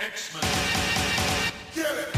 X-Men. Get it!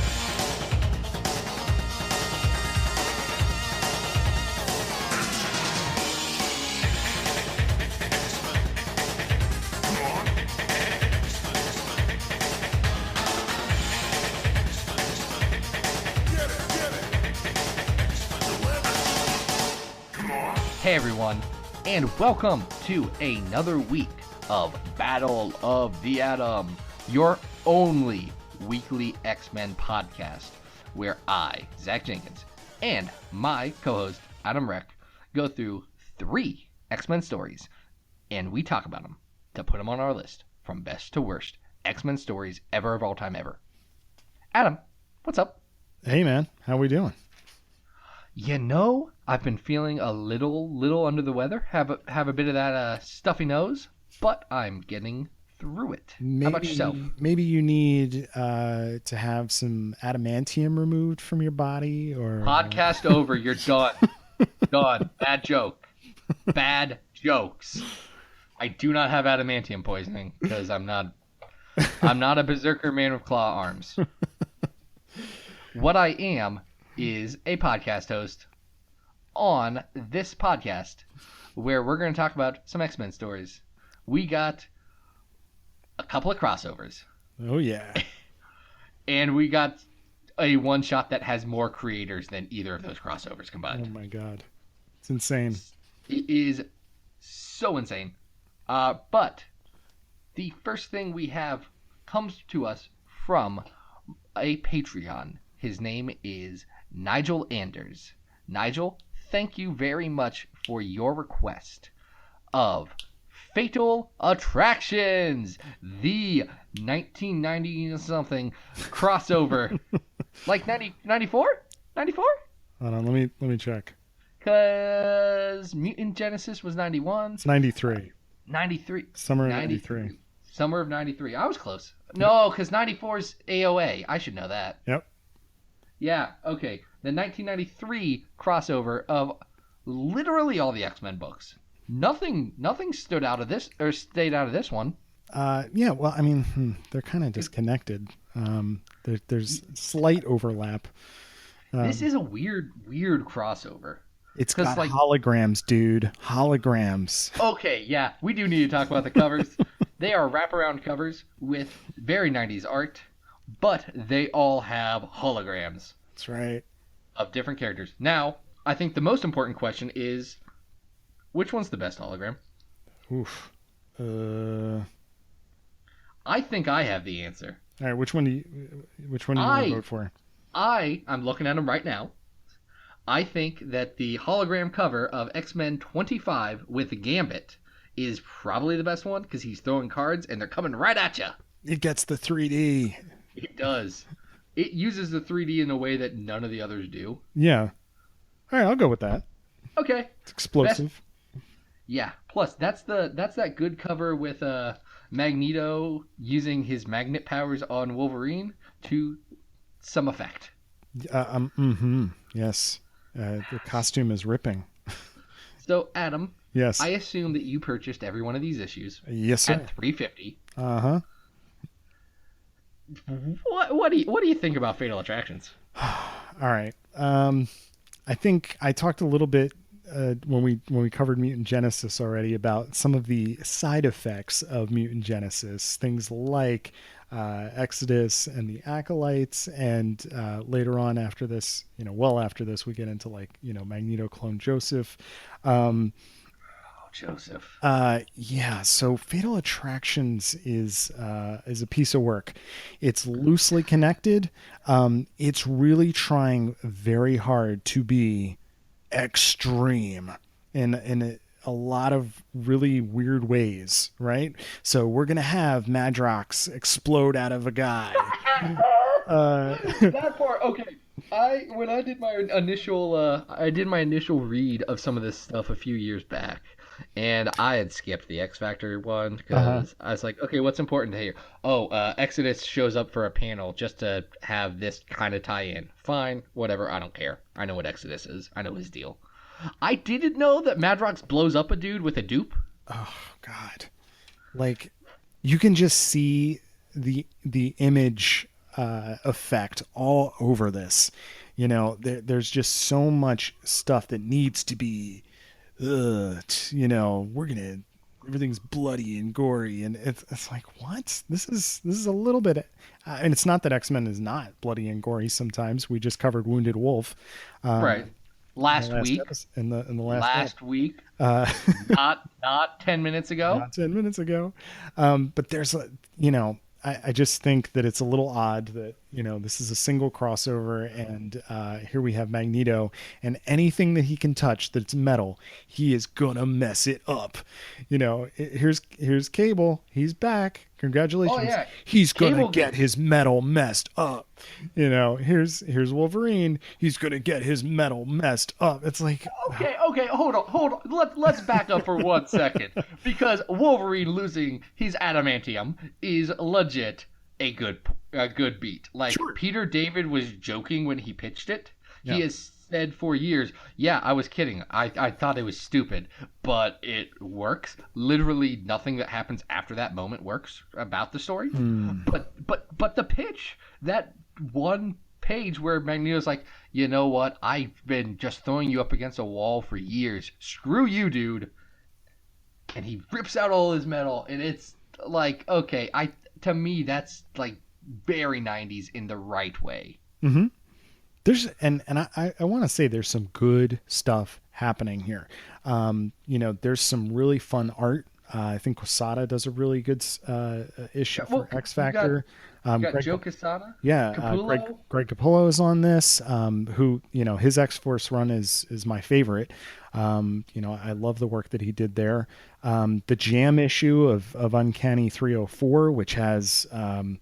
Hey everyone, and welcome to another week of Battle of the Atom, your only weekly X-Men podcast, where I, Zach Jenkins, and my co-host, Adam Reck, go through 3 X-Men stories, and we talk about them to put them on our list from best to worst X-Men stories ever of all time ever. Adam, what's up? Hey man, how we doing? You know, I've been feeling a little under the weather. Have a bit of that stuffy nose, but I'm getting through it. How about yourself? Maybe you need to have some adamantium removed from your body, or Podcast over. You're done. Done. Bad joke. Bad jokes. I do not have adamantium poisoning because I'm not a berserker man with claw arms. What I am is a podcast host on this podcast where we're going to talk about some X-Men stories. We got a couple of crossovers. Oh yeah. And we got a one-shot that has more creators than either of those crossovers combined. Oh my god. It's insane. It is so insane. But the first thing we have comes to us from a Patreon. His name is Nigel Anders. Nigel, thank you very much for your request of Fatal Attractions, the 1990-something crossover. Like 94? 94? Hold on, let me check. Because Mutant Genesis was 91. It's 93. 93. Summer of 93. Summer of 93. I was close. No, because 94 is AOA. I should know that. Yep. Yeah, okay. The 1993 crossover of literally all the X-Men books. Nothing stood out of this, or stayed out of this one. Yeah, well, I mean, they're kind of disconnected. There's slight overlap. This is a weird crossover. It's got like holograms, dude. Holograms. Okay, yeah, we do need to talk about the covers. They are wraparound covers with very 90s art, but they all have holograms. That's right. Of different characters. Now, I think the most important question is, which one's the best hologram? Oof. I think I have the answer. All right, which one do you want to vote for? I'm looking at them right now. I think that the hologram cover of X-Men 25 with Gambit is probably the best one because he's throwing cards and they're coming right at you. It gets the 3D. It does. It uses the 3D in a way that none of the others do. Yeah. All right, I'll go with that. Okay. It's explosive. Yeah. Plus, that's that good cover with Magneto using his magnet powers on Wolverine to some effect. Yes. The costume is ripping. So, Adam. Yes. I assume that you purchased every one of these issues. Yes, sir. At $3.50. Uh-huh. What do you think about Fatal Attractions? All right. I think I talked a little bit when we covered Mutant Genesis already about some of the side effects of Mutant Genesis, things like Exodus and the Acolytes, and later on after this, after this, we get into Magneto clone Joseph. Joseph. Yeah. So Fatal Attractions is a piece of work. It's loosely connected. It's really trying very hard to be extreme in a lot of really weird ways, right? So we're gonna have Madrox explode out of a guy. That part, okay. When I did my initial read of some of this stuff a few years back. And I had skipped the X Factor one because I was like, okay, what's important to hear? Oh, Exodus shows up for a panel just to have this kind of tie in. Fine, whatever, I don't care. I know what Exodus is. I know his deal. I didn't know that Madrox blows up a dude with a dupe. Oh, God. Like, you can just see the image effect all over this. There's just so much stuff that needs to be, everything's bloody and gory, and it's like, what? This is a little bit, and it's not that X-Men is not bloody and gory. Sometimes we just covered Wounded Wolf, Right. Last week. In the last Last week. uh, Not 10 minutes ago. not 10 minutes ago. But there's I just think that it's a little odd that, this is a single crossover, and here we have Magneto, and anything that he can touch that's metal, he is gonna mess it up. Here's Cable. He's back. Congratulations. Oh, yeah. He's gonna Cable get his metal messed up. Here's Wolverine. He's gonna get his metal messed up. It's like, Okay, hold on. Let's back up for 1 second, because Wolverine losing his adamantium is legit a good beat. Like, Sure. Peter David was joking when he pitched it. Yeah. He has said for years, yeah, I was kidding. I thought it was stupid, but it works. Literally nothing that happens after that moment works about the story. But the pitch, that one page where Magneto's like, you know what? I've been just throwing you up against a wall for years. Screw you, dude. And he rips out all his metal, and it's like, okay, to me that's like very 90s in the right way. Mm-hmm. There's I want to say there's some good stuff happening here. There's some really fun art. I think Quesada does a really good issue for X Factor. You got Joe Quesada. Yeah, Capullo. Greg Capullo is on this. Who his X-Force run is my favorite. I love the work that he did there. The Jam issue of Uncanny 304, which has John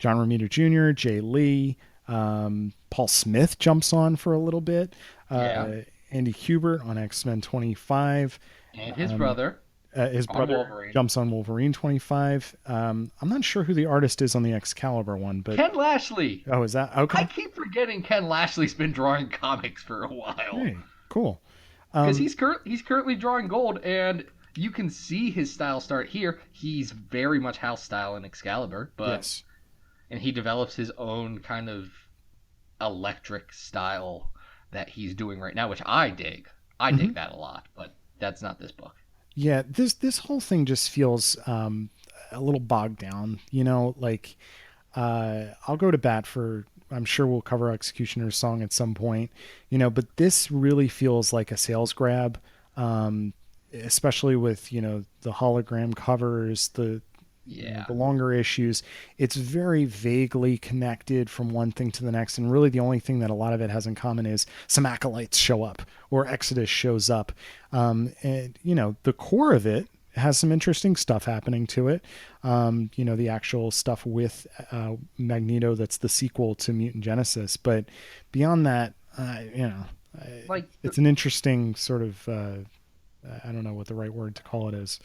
Romita Jr., Jay Lee, Paul Smith jumps on for a little bit. Andy Kubert on X-Men 25, and his brother. His brother jumps on Wolverine 25. I'm not sure who the artist is on the Excalibur one, but Ken Lashley. Oh, is that okay? I keep forgetting Ken Lashley's been drawing comics for a while. Hey, cool. Because he's currently drawing Gold, and you can see his style start here. He's very much house style in Excalibur, but Yes. and he develops his own kind of electric style that he's doing right now, which I dig. I dig that a lot, but that's not this book. Yeah, this whole thing just feels a little bogged down. I'll go to bat for. I'm sure we'll cover Executioner's Song at some point. But this really feels like a sales grab, especially with the hologram covers, the longer issues. It's very vaguely connected from one thing to the next, and really the only thing that a lot of it has in common is some acolytes show up or Exodus shows up, and the core of it has some interesting stuff happening to it. The actual stuff with Magneto, that's the sequel to Mutant Genesis, but beyond that, it's an interesting sort of I don't know what the right word to call it is.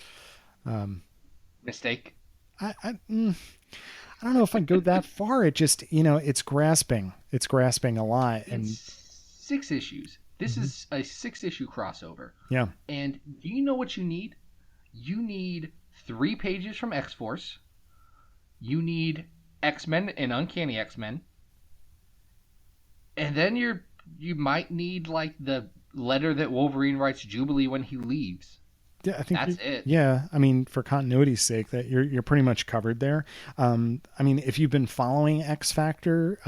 Mistake. I don't know if I'd go that far. It just, it's grasping. It's grasping a lot. And it's 6 issues. This is a 6-issue crossover. Yeah. And do you know what you need? You need 3 pages from X-Force. You need X-Men and Uncanny X-Men. And then you might need like the letter that Wolverine writes Jubilee when he leaves. Yeah, I think that's it. Yeah, I mean, for continuity's sake, that you're pretty much covered there. If you've been following X Factor,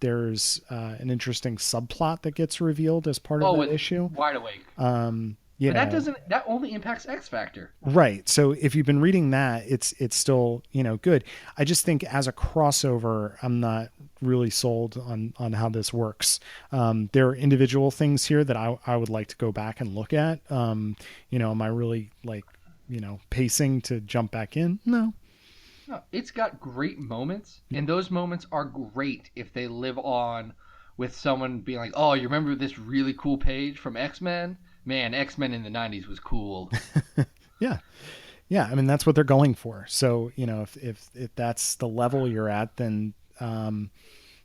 there's an interesting subplot that gets revealed as part of the issue. Wide Awake. Yeah, but that only impacts X Factor. Right. So if you've been reading that, it's still good. I just think as a crossover, I'm not really sold on how this works. There are individual things here that I would like to go back and look at. Am I really pacing to jump back in? No, it's got great moments, and those moments are great if they live on with someone being like, "Oh, you remember this really cool page from X-Men? Man, X-Men in the 90s was cool." Yeah. I mean, that's what they're going for. So, if that's the level you're at, then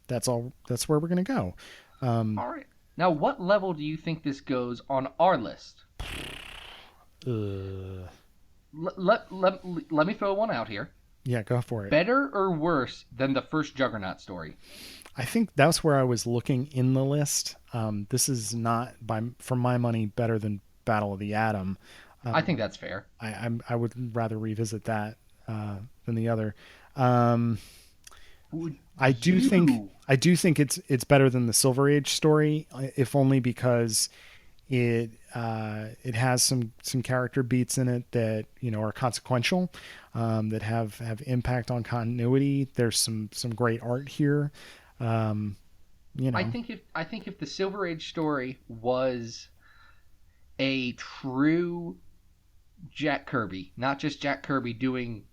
that's where we're going to go. All right. Now, what level do you think this goes on our list? Uh, Let me throw one out here. Yeah, go for it. Better or worse than the first Juggernaut story? I think that's where I was looking in the list. This is not, for my money, better than Battle of the Atom. I think that's fair. I would rather revisit that than the other. Um, Would I do you- think it's better than the Silver Age story, if only because it has some character beats in it that are consequential, that have impact on continuity. There's some great art here. I think if the Silver Age story was a true Jack Kirby, not just Jack Kirby doing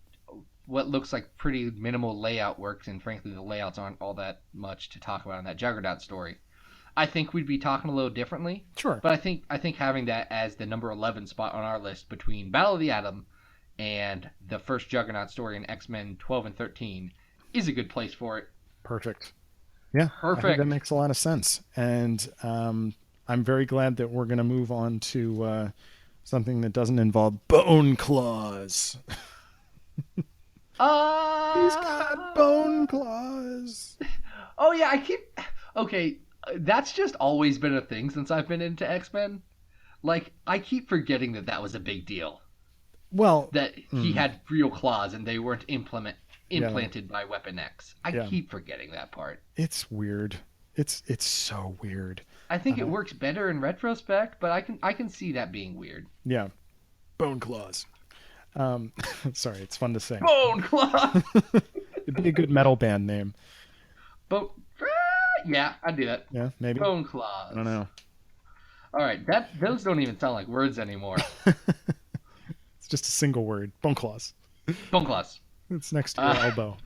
what looks like pretty minimal layout works, and frankly the layouts aren't all that much to talk about in that Juggernaut story, I think we'd be talking a little differently. Sure. But I think having that as the number 11 spot on our list between Battle of the Atom and the first Juggernaut story in X-Men 12 and 13 is a good place for it. Perfect. Yeah, I think Perfect. that makes a lot of sense. And I'm very glad that we're going to move on to something that doesn't involve bone claws. He's got bone claws. Oh yeah, okay. That's just always been a thing since I've been into X-Men. Like, I keep forgetting that was a big deal. Well, That he had real claws and they weren't implanted by Weapon X. I keep forgetting that part. it's weird. It's so weird. I think it works better in retrospect, but I can see that being weird. Yeah, bone claws. Sorry, it's fun to say. Bone Claw. It'd be a good metal band name. Yeah, I'd do that. Yeah, maybe. Bone Claws. I don't know. All right, those don't even sound like words anymore. It's just a single word. Bone claws. Bone Claws. It's next to your elbow.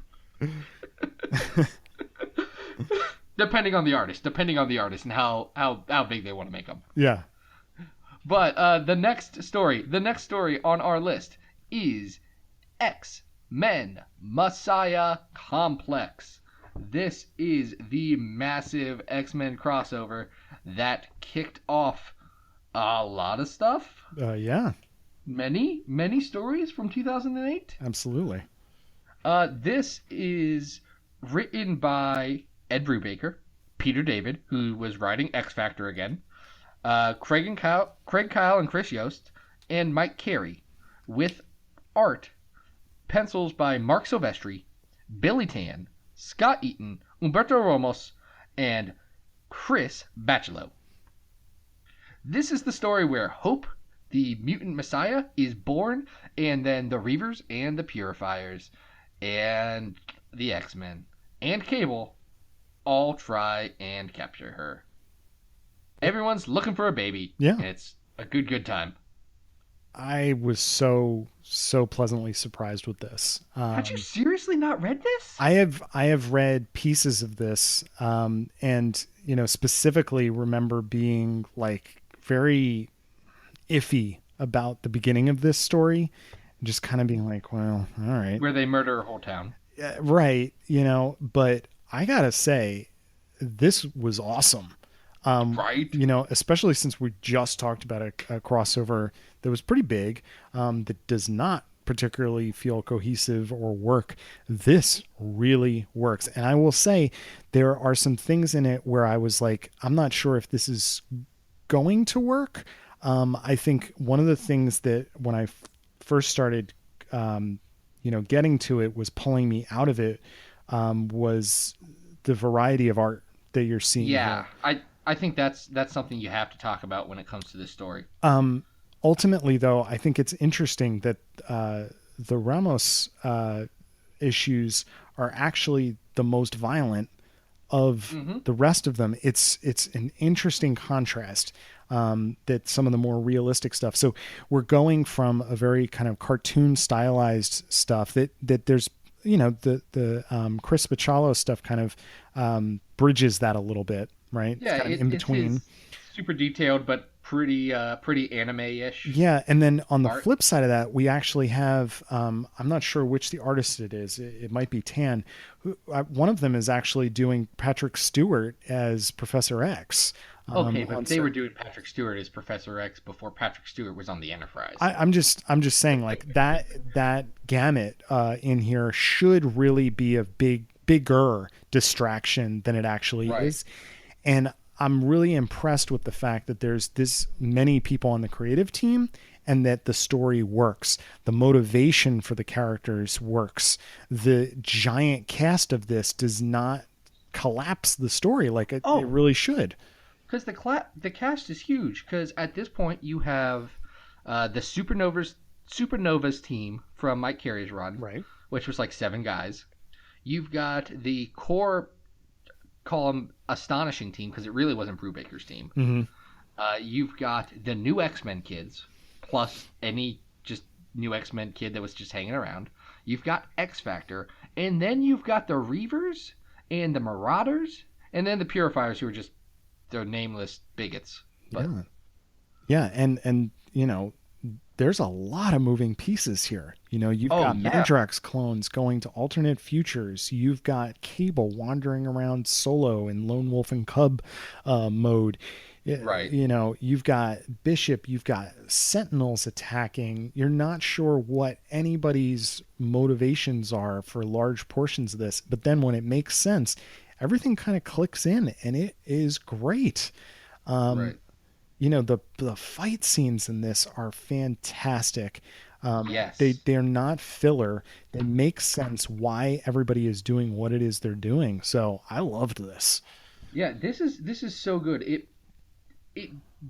Depending on the artist and how big they want to make them. Yeah. But the next story on our list is X-Men Messiah Complex. This is the massive X-Men crossover that kicked off a lot of stuff. Yeah. Many stories from 2008. Absolutely. This is written by Ed Brubaker, Peter David, who was writing X Factor again, Craig Kyle and Chris Yost, and Mike Carey, with art, pencils by Mark Silvestri, Billy Tan, Scott Eaton, Umberto Ramos, and Chris Bachalo. This is the story where Hope, the mutant messiah, is born, and then the Reavers and the Purifiers and the X-Men and Cable all try and capture her. Everyone's looking for a baby. Yeah. And it's a good time. I was so pleasantly surprised with this. Had you seriously not read this? I have read pieces of this, and specifically remember being like very iffy about the beginning of this story, just kind of being like, well, all right, Where they murder a whole town. right, But I gotta say, this was awesome. Right? Especially since we just talked about a crossover that was pretty big, that does not particularly feel cohesive or work. This really works. And I will say there are some things in it where I was like, I'm not sure if this is going to work. I think one of the things that when I first started, getting to it was pulling me out of it, was the variety of art that you're seeing. Yeah, here. I think that's something you have to talk about when it comes to this story. Ultimately, though, I think it's interesting that the Ramos issues are actually the most violent of the rest of them. It's an interesting contrast, that some of the more realistic stuff. So we're going from a very kind of cartoon stylized stuff that there's the Chris Bachalo stuff kind of bridges that a little bit, right? Yeah, it's kind of in between. It's super detailed, but pretty anime-ish Yeah, and then on the art. flip side of that, we actually have I'm not sure which the artist it is. It might be Tan. One of them is actually doing Patrick Stewart as Professor X. Okay, but On they were certain. doing Patrick Stewart as Professor X before Patrick Stewart was on the Enterprise. I'm just saying like that gamut in here should really be a bigger distraction than it actually Right. is. And I'm really impressed with the fact that there's this many people on the creative team and that the story works. The motivation for the characters works. The giant cast of this does not collapse the story like it Oh, really should. because the cast is huge. Because at this point you have the Supernovas team from Mike Carey's run, Right. which was like 7 guys. You've got the core, call them astonishing team because it really wasn't Brubaker's team. Mm-hmm. You've got the new X-Men kids, plus any just new X-Men kid that was just hanging around. You've got X Factor, and then you've got the Reavers and the Marauders, and then the Purifiers who are just they're nameless bigots. But Yeah. Yeah, and there's a lot of moving pieces here. You've oh got yeah, Mandrax clones going to alternate futures. You've got Cable wandering around solo in Lone Wolf and Cub mode. right. You've got Bishop, you've got Sentinels attacking. You're not sure what anybody's motivations are for large portions of this, but then when it makes sense, everything kind of clicks in and it is great. Right. The fight scenes in this are fantastic. Yes. They're not filler. They make sense why everybody is doing what it is they're doing. So I loved this. Yeah, this is so good. It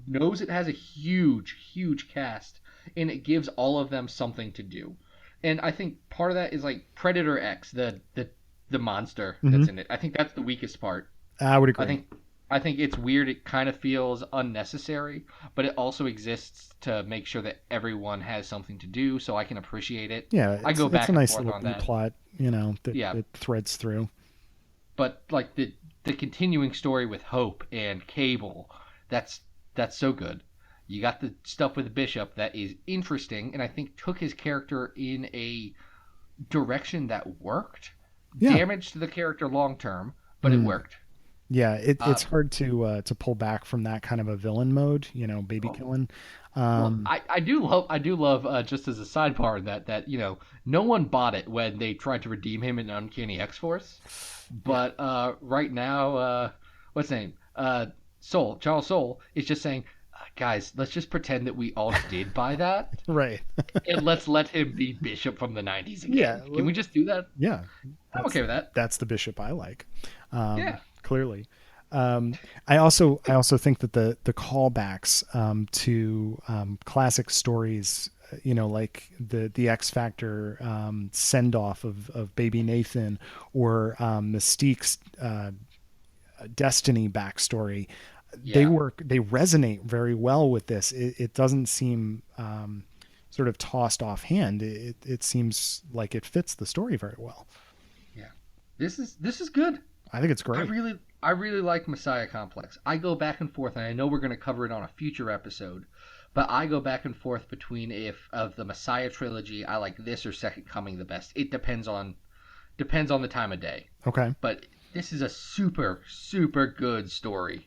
knows it has a huge cast and it gives all of them something to do. And I think part of that is like Predator X, the monster Hmm. that's in it. I think that's the weakest part. I would I agree. think I think it's weird. It kind of feels unnecessary, but it also exists to make sure that everyone has something to do, so I can appreciate it. Yeah, I go it's a back and nice forth little on B that. plot, that Yeah, it threads through. but like the continuing story with Hope and Cable, that's that's so good. You got the stuff with Bishop that is interesting, and I think took his character in a direction that worked. Yeah. Damage to the character long term, but it Mm. worked. Yeah, Uh, it's hard to pull back from that kind of a villain mode, baby oh, killing. well, Um, I do love just as a sidebar that no one bought it when they tried to redeem him in Uncanny X Force, yeah, but right now what's his name Soul Charles Soule is just saying, guys, let's just pretend that we all did buy that right. and let's let him be Bishop from the '90s Yeah, again. Can we just do that? yeah. I'm That's okay with that. that's the bishop I like. Yeah. Clearly. I also think that the callbacks to classic stories, like the X Factor send off of Baby Nathan or Mystique's Destiny backstory, Yeah. they resonate very well with this. It doesn't seem sort of tossed offhand. It seems like it fits the story very well. Yeah. This is good. I think it's I great. really I really like Messiah Complex. I go back and forth, and I know we're going to cover it on a future episode, but I go back and forth between if of the Messiah trilogy, I like this or Second Coming the best. It depends on the time of day. Okay. But this is a super good story.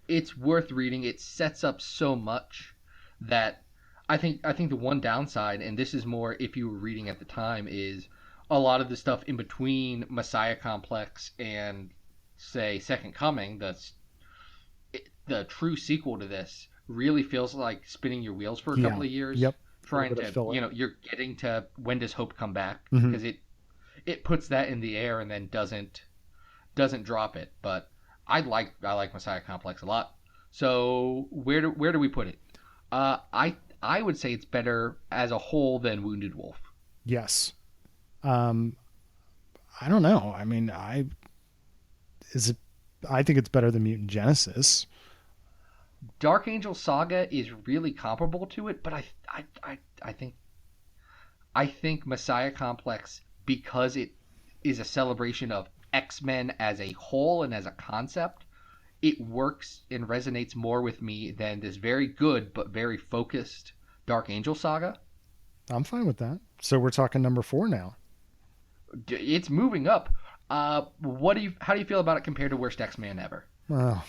It's worth reading. It sets up so much that I think the one downside, and this is more if you were reading at the time, is a lot of the stuff in between Messiah Complex and say Second Coming, the true sequel to this, really feels like spinning your wheels for a Yeah. couple of years, Yep. A little trying bit of to filler. you're getting to when does Hope come back Hmm. because it puts that in the air and then doesn't drop it. But I like Messiah Complex a lot. So where do we put it? I would say it's better as a whole than Wounded Wolf. Yes. Um, I don't know. I mean, is it? I think it's better than Mutant Genesis. Dark Angel Saga is really comparable to it, but I think Messiah Complex, because it is a celebration of X-Men as a whole and as a concept, it works and resonates more with me than this very good but very focused Dark Angel saga. I'm fine with that. So we're talking number 4 now. It's moving up. How do you feel about it compared to Worst X-Man Ever? Well,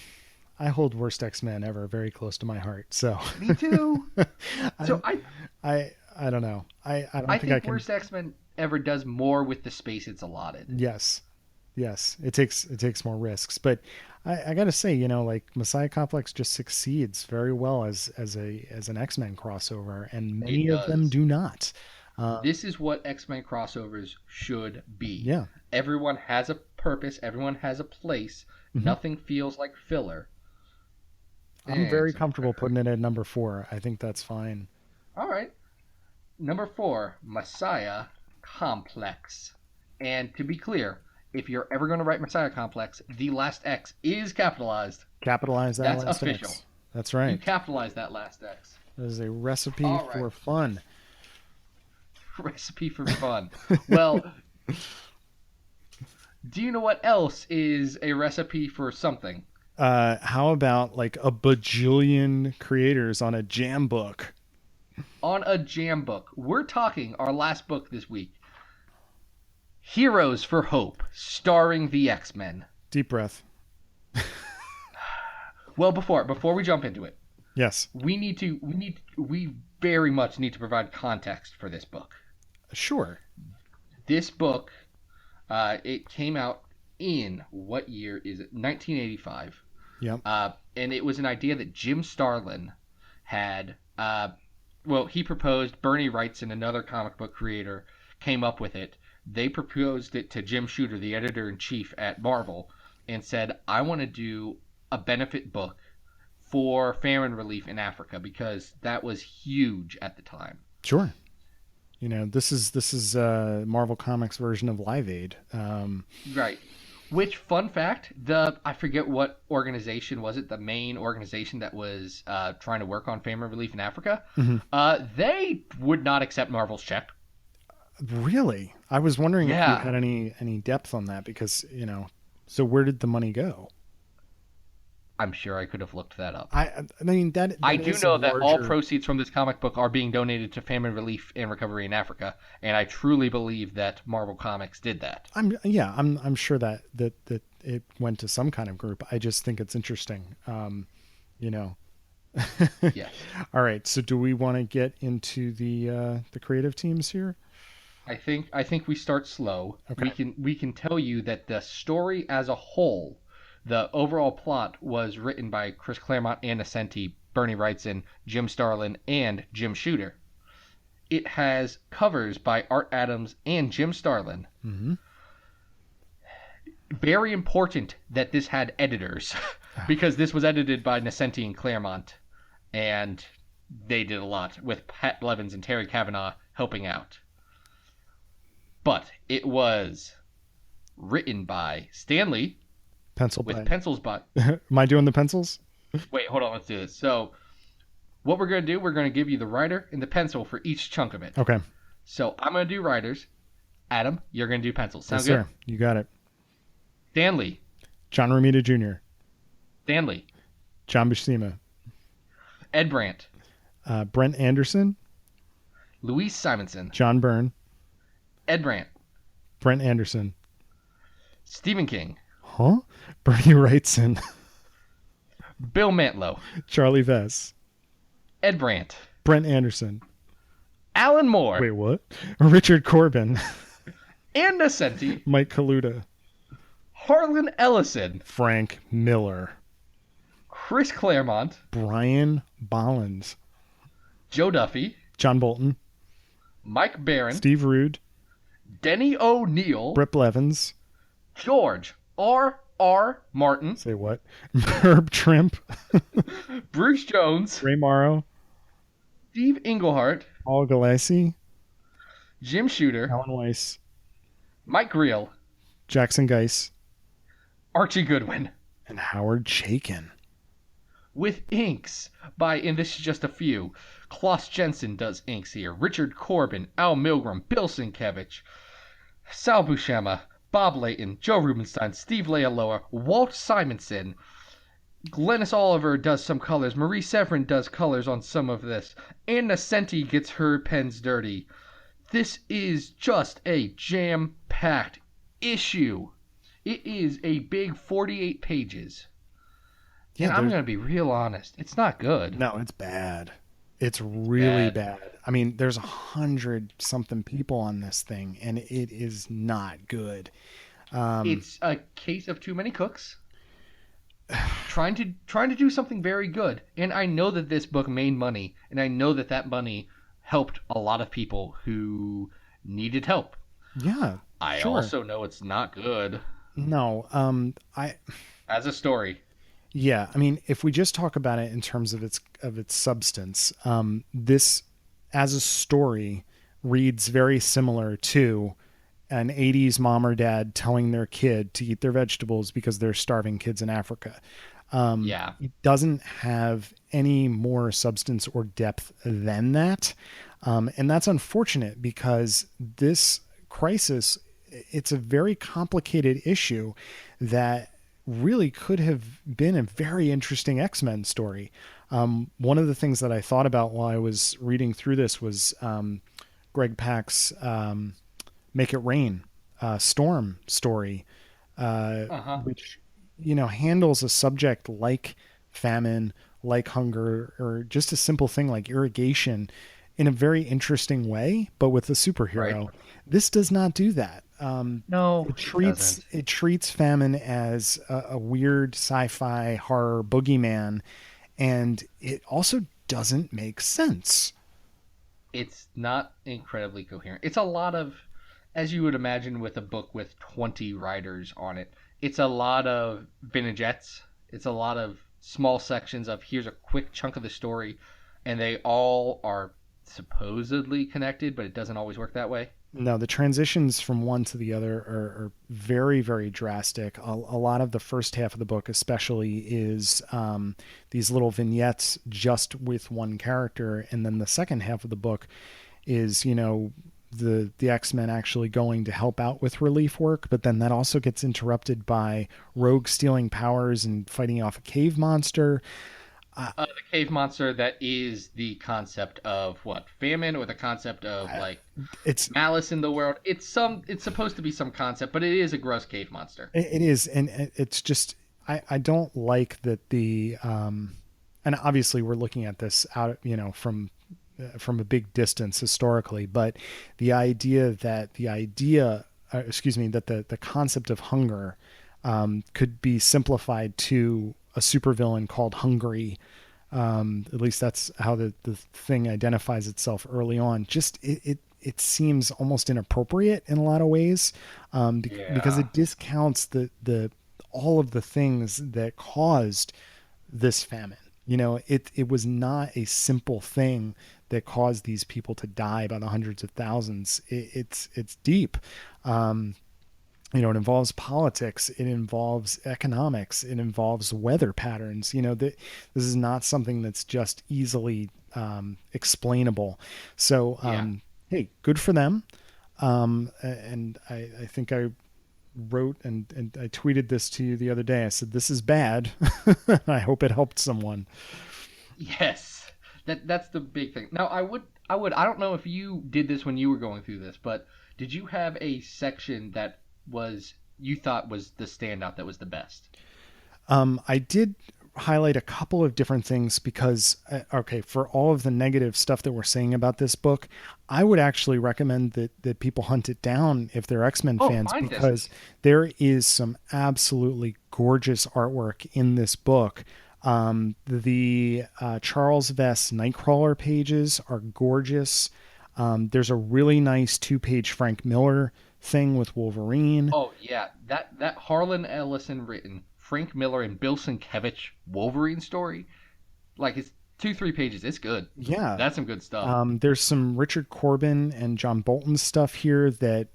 I hold Worst X-Men Ever very close to my heart. So Me too. So I don't know. I don't I think I think can. Worst X-Men Ever does more with the space it's allotted. Yes. It takes more risks, but I got to say, like Messiah Complex just succeeds very well as an X-Men crossover, and many of them do not. This is what X-Men crossovers should be. Yeah. Everyone has a purpose. Everyone has a place. Mm-hmm. Nothing feels like filler. I'm very comfortable putting it at number 4. I think that's fine. All right. Number 4, Messiah Complex. And to be clear, if you're ever going to write Messiah Complex, the last X is capitalized. Capitalize that That's last official. X. That's right. You capitalize that last X. That is a recipe for fun. Recipe for fun. Well, do you know what else is a recipe for something? How about like a bajillion creators on a jam book? On a jam book. We're talking our last book this week. Heroes for Hope, starring the X-Men. Deep breath. Well, before we jump into it, yes, we very much need to provide context for this book. Sure. This book, it came out in what year is it? 1985. Yep. And it was an idea that Jim Starlin had. He proposed. Bernie Wrightson, another comic book creator, came up with it. They proposed it to Jim Shooter, the editor-in-chief at Marvel, and said, I want to do a benefit book for famine relief in Africa, because that was huge at the time. Sure. This is Marvel Comics version of Live Aid. Right. Which, fun fact, I forget what organization was it, the main organization that was trying to work on famine relief in Africa, they would not accept Marvel's check. Really? I was wondering if you had any depth on that, because, so where did the money go? I'm sure I could have looked that up. I mean, that I do know that all proceeds from this comic book are being donated to famine relief and recovery in Africa, and I truly believe that Marvel Comics did that. I'm sure that it went to some kind of group. I just think it's interesting. Yeah. All right. So do we want to get into the creative teams here? I think we start slow. Okay. We can tell you that the story as a whole, the overall plot, was written by Chris Claremont and Nocenti, Bernie Wrightson, Jim Starlin, and Jim Shooter. It has covers by Art Adams and Jim Starlin. Mm-hmm. Very important that this had editors, because this was edited by Nocenti and Claremont, and they did a lot, with Pat Blevins and Terry Kavanagh helping out. But it was written by Stan Lee, pencils by... Am I doing the pencils? Wait, hold on, let's do this. So, what we're going to do, we're going to give you the writer and the pencil for each chunk of it. Okay. So, I'm going to do writers. Adam, you're going to do pencils. Sound yes, good? Sir. You got it. Stan Lee. John Romita Jr. Stan Lee. John Buscema. Ed Brandt. Brent Anderson. Louise Simonson. John Byrne. Ed Brandt. Brent Anderson. Stephen King. Huh? Bernie Wrightson. Bill Mantlo. Charlie Vess. Ed Brandt. Brent Anderson. Alan Moore. Wait, what? Richard Corbin. And Nocenti. Mike Kaluta. Harlan Ellison. Frank Miller. Chris Claremont. Brian Bollins. Joe Duffy. John Bolton. Mike Barron. Steve Rude. Denny O'Neil. Britt Blevins. George R.R. Martin. Say what? Herb Trimp. Bruce Jones. Ray Morrow. Steve Englehart. Paul Galassi. Jim Shooter. Alan Weiss. Mike Greel. Jackson Geiss. Archie Goodwin. And Howard Chaykin. With inks by, and this is just a few, Klaus Jensen does inks here, Richard Corbin, Al Milgram, Bill Sienkiewicz, Sal Buscema, Bob Layton, Joe Rubenstein, Steve Lealoa, Walt Simonson, Glennis Oliver does some colors. Marie Severin does colors on some of this. Anna Senti gets her pens dirty. This is just a jam-packed issue. It is a big 48 pages. Yeah, And I'm there's going to be real honest. It's not good. no, it's bad. It's It's really bad. bad. I mean, there's 100 something people on this thing, and it is not good. Um, It's a case of too many cooks trying to do something very good. And I know that this book made money, and I know that that money helped a lot of people who needed help. yeah, I sure. also know it's not good No, as a story. yeah, I mean, if we just talk about it in terms of its substance, this as a story reads very similar to an 80s mom or dad telling their kid to eat their vegetables because they're starving kids in Africa. Yeah. It doesn't have any more substance or depth than that. And that's unfortunate because this crisis, it's a very complicated issue that really could have been a very interesting X-Men story. One of the things that I thought about while I was reading through this was Greg Pak's Make It Rain Storm story, Uh-huh. which handles a subject like famine, like hunger, or just a simple thing like irrigation in a very interesting way, but with a Right. superhero. This does not do that. No, It it treats doesn't. it treats famine as a weird sci-fi horror boogeyman, and it also doesn't make sense. It's not incredibly coherent. It's a lot of, as you would imagine with a book with 20 writers on it, it's a lot of vignettes. It's a lot of small sections of here's a quick chunk of the story, and they all are supposedly connected, but it doesn't always work that way. No, the transitions from one to the other are very, very drastic. A lot of the first half of the book, especially, is these little vignettes just with one character, and then the second half of the book is, the X-Men actually going to help out with relief work, but then that also gets interrupted by Rogue stealing powers and fighting off a cave monster. The cave monster that is the concept of what famine or the concept of I- like It's malice in the world. It's supposed to be some concept, but it is a gross cave monster. It is, and it's just I don't like that and obviously we're looking at this out, from a big distance historically, but excuse me, that the concept of hunger could be simplified to a supervillain called Hungry. At least that's how the thing identifies itself early on. Just it seems almost inappropriate in a lot of ways, because Yeah. it discounts the all of the things that caused this famine. It was not a simple thing that caused these people to die by the hundreds of thousands. It's deep. It involves politics, it involves economics, it involves weather patterns. This is not something that's just easily explainable. So, Yeah. hey, good for them. And I think I wrote and I tweeted this to you the other day. I said, this is bad. I hope it helped someone. Yes. That's the big thing. Now I don't know if you did this when you were going through this, but did you have a section that was you thought was the standout that was the best? I did highlight a couple of different things because, okay, for all of the negative stuff that we're saying about this book, I would actually recommend that people hunt it down if they're X-Men Oh, fans, find this. because there is some absolutely gorgeous artwork in this book. The Charles Vess Nightcrawler pages are gorgeous. There's a really nice two-page Frank Miller thing with Wolverine. Oh yeah, that Harlan Ellison written Frank Miller and Bill Sienkiewicz Wolverine story, like it's 2-3 pages. It's good. Yeah. That's some good stuff. There's some Richard Corbin and John Bolton stuff here that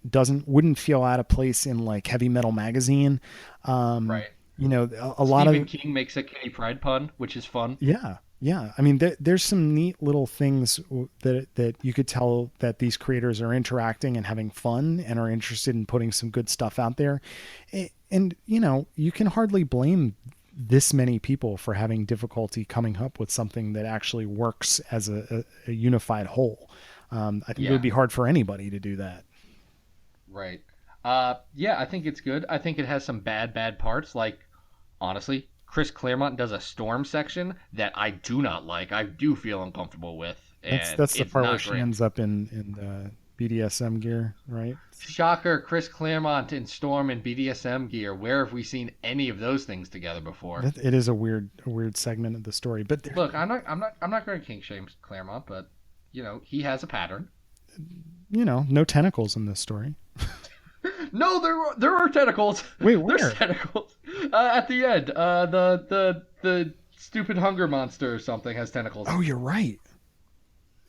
wouldn't feel out of place in like Heavy Metal Magazine. Um, Right. a lot Stephen of King makes a Kitty Pride pun, which is fun. yeah, yeah. I mean, there's some neat little things that you could tell that these creators are interacting and having fun and are interested in putting some good stuff out there. And you can hardly blame this many people for having difficulty coming up with something that actually works as a unified whole. I think it would be hard for anybody to do that. Right. Yeah, I think it's good. I think it has some bad parts. Like, honestly, Chris Claremont does a Storm section that I do not like. I do feel uncomfortable with. And That's the it's part not where she great. ends up in the BDSM gear, right? Shocker, Chris Claremont in Storm and BDSM gear. Where have we seen any of those things together before? It is a weird segment of the story. But Look, I'm not going to kink shame Claremont, but he has a pattern. No tentacles in this story. No, there are tentacles. Wait, where? There's tentacles at the end. The stupid hunger monster or something has tentacles. Oh, you're right.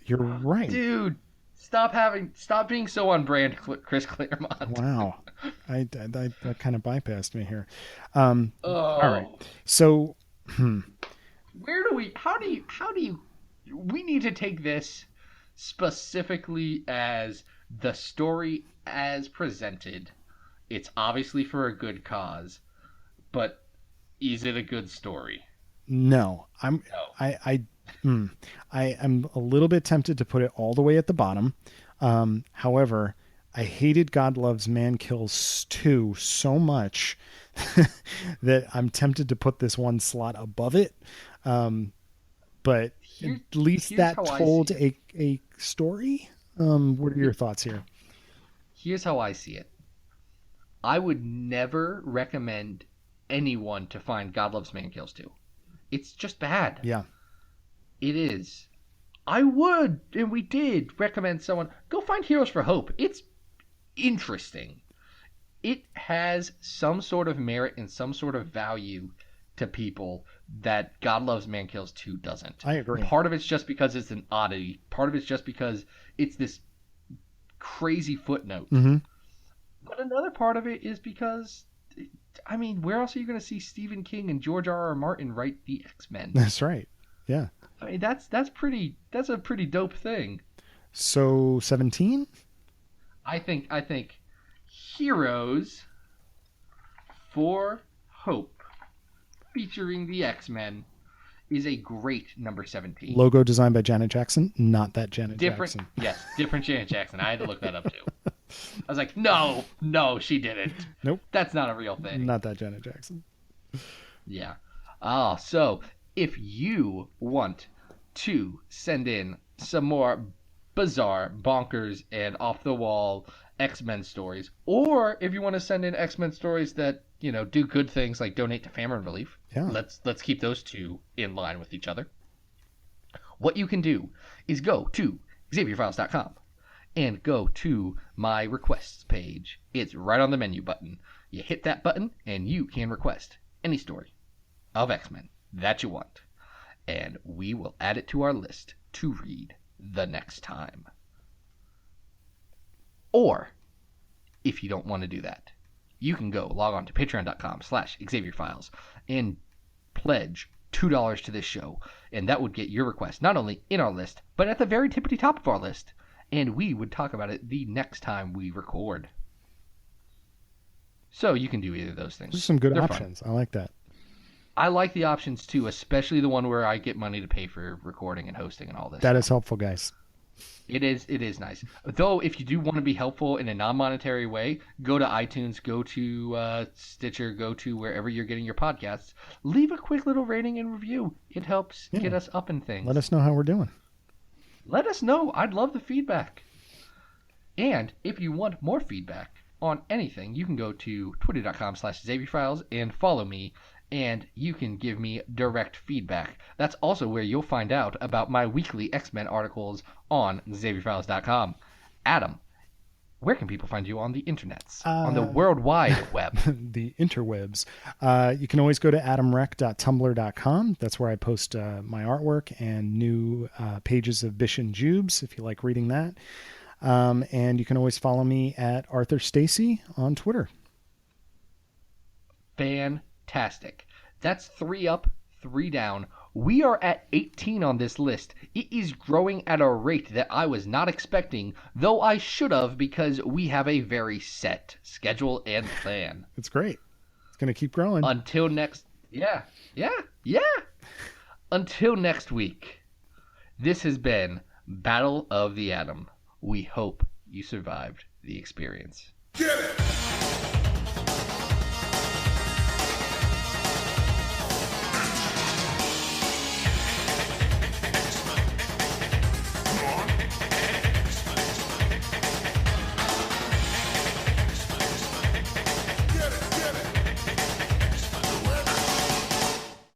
You're right, dude. Stop being so on brand, Chris Claremont. Wow, I that kind of bypassed me here. All right, so how do you? We need to take this specifically as the story as presented. It's obviously for a good cause, but is it a good story? No, I'm a little bit tempted to put it all the way at the bottom. However, I hated God Loves Man Kills 2 so much that I'm tempted to put this one slot above it. But at least that told a story. What are your thoughts here? Here's how I see it. I would never recommend anyone to find God Loves Man Kills 2. It's just bad. Yeah. It is. I would, and we did, recommend someone go find Heroes for Hope. It's interesting. It has some sort of merit and some sort of value to people that God Loves Man Kills 2 doesn't. I agree. Part of it's just because it's an oddity. Part of it's just because it's this crazy footnote. Mm-hmm. But another part of it is because, I mean, where else are you going to see Stephen King and George R.R. Martin write the X-Men? That's right. Yeah. I mean, that's a pretty dope thing. So 17? I think Heroes for Hope featuring the X-Men is a great number 17. Logo designed by Janet Jackson, not that Janet Jackson. Yes, different Janet Jackson. I had to look that up too. I was like, no, she didn't. Nope. That's not a real thing. Not that Janet Jackson. Yeah. So if you want to send in some more bizarre, bonkers, and off-the-wall X-Men stories, or if you want to send in X-Men stories that, do good things like donate to famine relief, let's keep those two in line with each other. What you can do is go to XavierFiles.com and go to my requests page. It's right on the menu button. You hit that button and you can request any story of X-Men that you want, and we will add it to our list to read the next time. Or, if you don't want to do that, you can go log on to patreon.com/XavierFiles and pledge $2 to this show, and that would get your request not only in our list, but at the very tippity top of our list, and we would talk about it the next time we record. So you can do either of those things. There's some good They're options. fun. I like that. I like the options too, especially the one where I get money to pay for recording and hosting and all this. That is helpful, guys. It is nice. Though, if you do want to be helpful in a non-monetary way, go to iTunes, go to Stitcher, go to wherever you're getting your podcasts. Leave a quick little rating and review. It helps get us up in things. Let us know how we're doing. Let us know. I'd love the feedback. And if you want more feedback on anything, you can go to twitter.com/XavierFiles and follow me, and you can give me direct feedback. That's also where you'll find out about my weekly X-Men articles on XavierFiles.com. Adam, where can people find you on the internets, on the World Wide Web? The interwebs. You can always go to adamrec.tumblr.com. That's where I post my artwork and new pages of Bish and Jubes, if you like reading that. And you can always follow me at Arthur Stacy on Twitter. Fantastic. That's 3 up, 3 down. We are at 18 on this list. It is growing at a rate that I was not expecting, though I should have, because we have a very set schedule and plan. It's great. It's going to keep growing. Until next Yeah, yeah, yeah. Until next week, this has been Battle of the Atom. We hope you survived the experience. Get it!